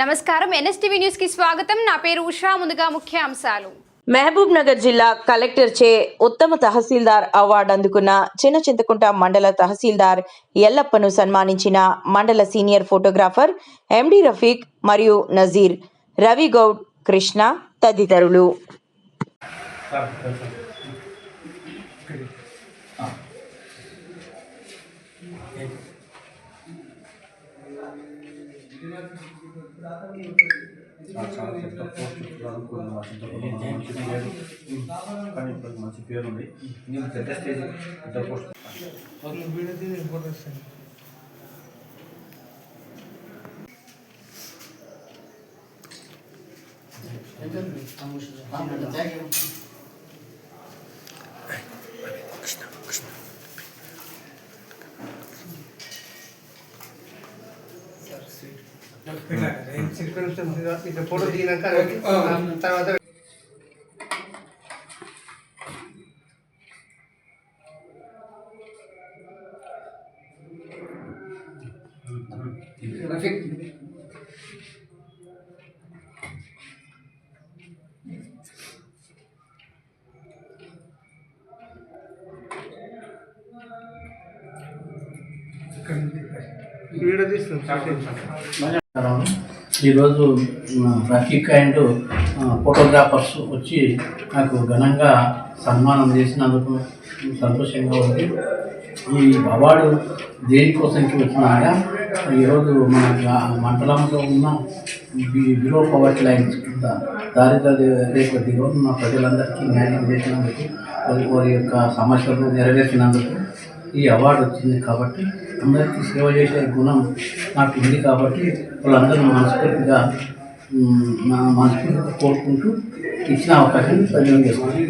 నమస్కారం NSTV news కి స్వాగతం. నా పేరు ఉషా. ముందుగా ముఖ్యాంశాలు. మహబూబ్ నగర్ జిల్లా కలెక్టర్ చే ఉత్తమ తహసీల్దార్ అవార్డు అందుకున్న చిన్నచింతకుంట మండల తహసీల్దార్ ఎల్లప్పను సన్మానించిన మండల సీనియర్ ఫోటోగ్రాఫర్ ఎండి రఫీక్ మరియు నజీర్, రవి గౌడ్, కృష్ణ తదితరులు. మంచి పేరు ఉంది. నేను పెద్ద స్టేజ్ పెద్ద పోస్ట్ ఫోటో దిగినాక తర్వాత ఈరోజు రఫీక్ అండ్ ఫోటోగ్రాఫర్స్ వచ్చి నాకు ఘనంగా సన్మానం చేసినందుకు సంతోషంగా ఉంది. ఈ అవార్డు దేనికోసంకి వచ్చినాక ఈరోజు మన మండలంలో ఉన్న బిలో పవర్టీ లైన్స్ కింద దారిద్ర్య రేఖ దిగువ ఉన్న ప్రజలందరికీ న్యాయం చేసినందుకు, వారి యొక్క సమస్యలను నెరవేర్చినందుకు ఈ అవార్డు వచ్చింది. కాబట్టి అందరికీ సేవ చేసే గుణం నాకు ఉంది. కాబట్టి వాళ్ళందరూ మనస్ఫూర్తిగా కోరుకుంటూ ఇచ్చిన అవకాశాన్ని సద్వినియోగం చేసుకుంటాను.